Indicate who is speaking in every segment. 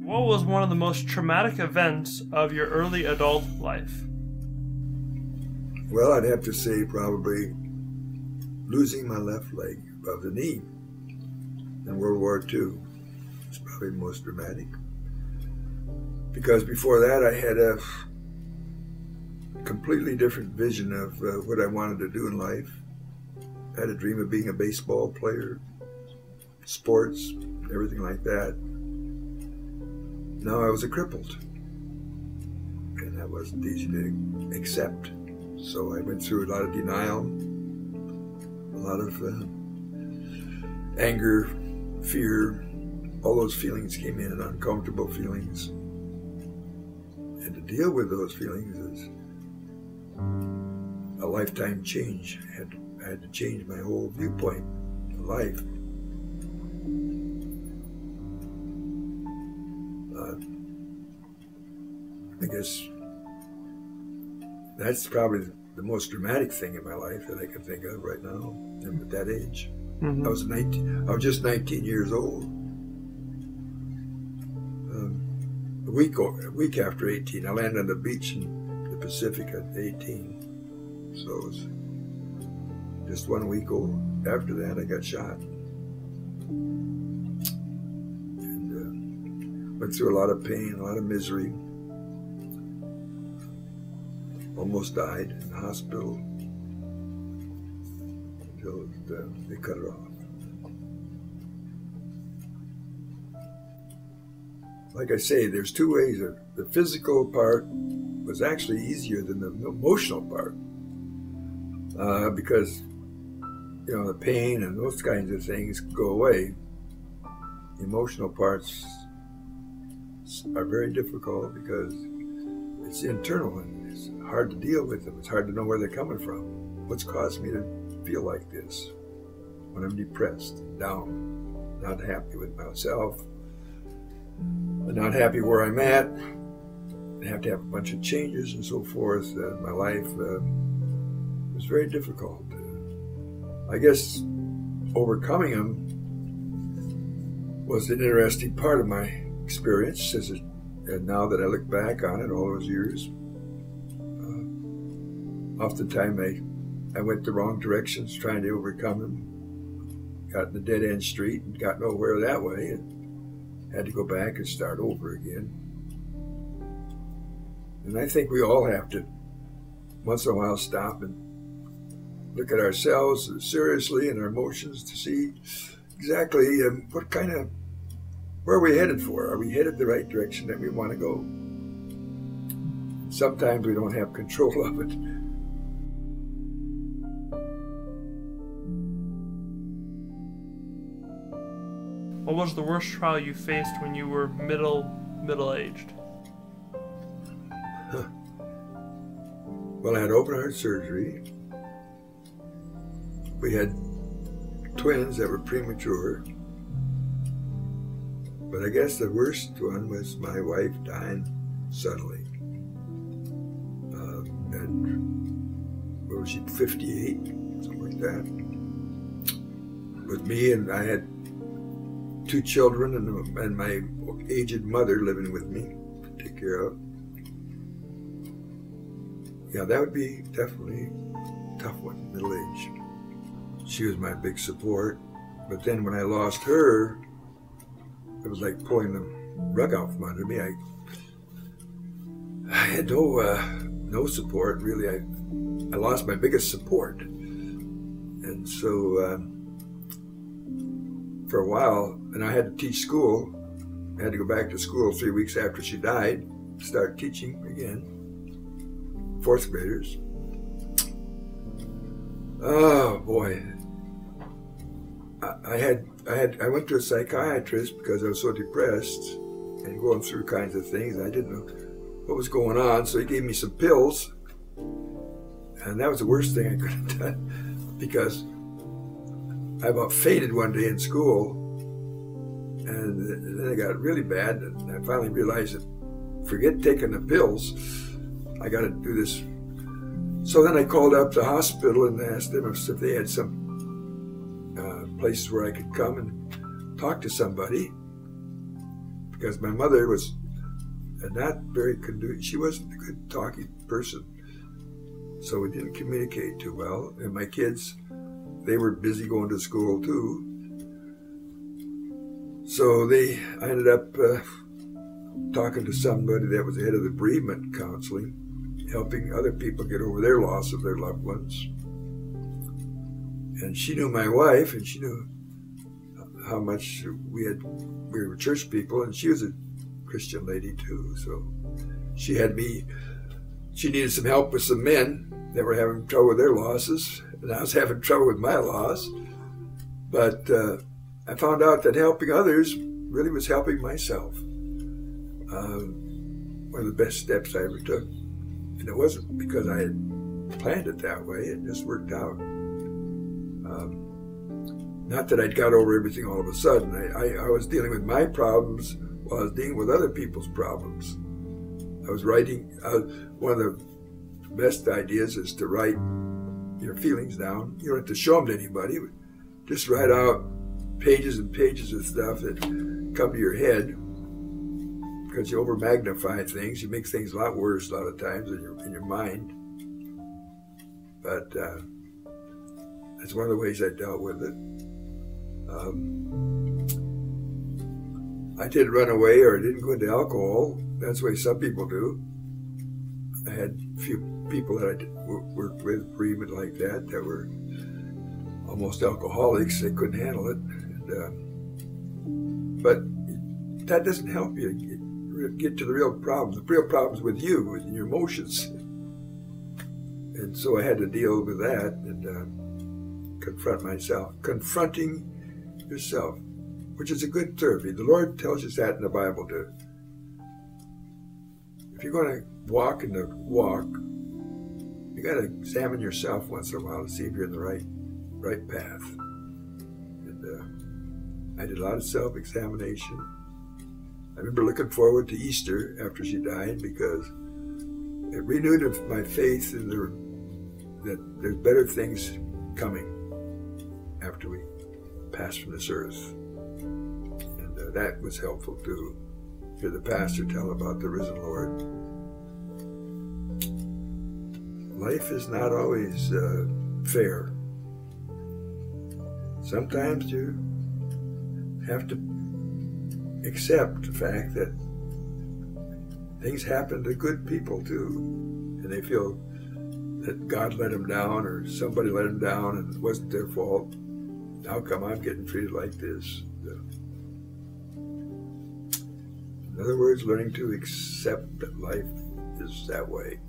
Speaker 1: What was one of the most traumatic events of your early adult life?
Speaker 2: Well, I'd have to say probably losing my left leg above the knee in World War II. It's probably the most dramatic. Because before that, I had a completely different vision of what I wanted to do in life. I had a dream of being a baseball player, sports, everything like that. Now I was a crippled, and that wasn't easy to accept. So I went through a lot of denial, a lot of anger, fear. All those feelings came in, uncomfortable feelings. And to deal with those feelings is a lifetime change. I had to change my whole viewpoint of life. I guess that's probably the most dramatic thing in my life that I can think of right now. And at that age, I was just 19 years old. A week after 18, I landed on the beach in the Pacific at 18. So it was just 1 week old. After that, I got shot. And went through a lot of pain, a lot of misery. Almost died in the hospital until they cut it off. Like I say, there's two ways. The physical part was actually easier than the emotional part because, you know, the pain and those kinds of things go away. The emotional parts are very difficult because it's internal and it's hard to deal with them. It's hard to know where they're coming from. What's caused me to feel like this when I'm depressed, down, not happy with myself, not happy where I'm at. I have to have a bunch of changes and so forth. My life was very difficult. I guess overcoming them was an interesting part of my experience. And now that I look back on it, all those years, oftentimes I went the wrong directions trying to overcome them. Got in a dead-end street and got nowhere that way. And had to go back and start over again. And I think we all have to, once in a while, stop and look at ourselves seriously and our emotions to see exactly where are we headed for? Are we headed the right direction that we want to go? Sometimes we don't have control of it.
Speaker 1: What was the worst trial you faced when you were middle-aged?
Speaker 2: Well, I had open heart surgery. We had twins that were premature. But I guess the worst one was my wife dying suddenly. And what was she, 58? Something like that. With me, and I had 2 children and my aged mother living with me to take care of. Yeah, that would be definitely a tough one, middle age. She was my big support. But then when I lost her, it was like pulling the rug out from under me. I had no support, really. I lost my biggest support. And so for a while, and I had to teach school. I had to go back to school 3 weeks after she died, start teaching again, 4th graders. Oh boy. I went to a psychiatrist because I was so depressed and going through kinds of things. I didn't know what was going on, so he gave me some pills. And that was the worst thing I could have done because I about fainted one day in school, and then it got really bad, and I finally realized that forget taking the pills, I got to do this. So then I called up the hospital and asked them if they had some places where I could come and talk to somebody, because my mother was not very conducive. She wasn't a good talking person, so we didn't communicate too well. And my kids, they were busy going to school too, so I ended up talking to somebody that was the head of the bereavement counseling, helping other people get over their loss of their loved ones. And she knew my wife, and she knew how much we were church people, and she was a Christian lady too. So she needed some help with some men that were having trouble with their losses, and I was having trouble with my loss. But I found out that helping others really was helping myself. One of the best steps I ever took. And it wasn't because I had planned it that way, it just worked out. Not that I'd got over everything all of a sudden. I was dealing with my problems while I was dealing with other people's problems. I was writing, one of the best ideas is to write your feelings down. You don't have to show them to anybody. Just write out pages and pages of stuff that come to your head, because you over magnify things. You make things a lot worse a lot of times in your mind. But that's one of the ways I dealt with it. I didn't run away or I didn't go into alcohol. That's the way some people do. I had a few people that I worked with, bereavement like that were almost alcoholics. They couldn't handle it. But that doesn't help you get to the real problems. The real problems with you, with your emotions. And so I had to deal with that and confront myself. Confronting yourself, which is a good therapy. The Lord tells us that in the Bible too. If you're going to walk in the walk, you got to examine yourself once in a while to see if you're in the right path. And I did a lot of self-examination. I remember looking forward to Easter after she died, because it renewed my faith in that there's better things coming after we pass from this earth. And that was helpful to hear the pastor tell about the risen Lord. Life is not always fair. Sometimes you have to accept the fact that things happen to good people too, and they feel that God let them down or somebody let them down and it wasn't their fault. How come I'm getting treated like this? In other words, learning to accept that life is that way.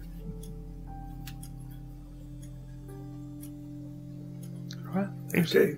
Speaker 1: All right. Thanks.
Speaker 2: Okay.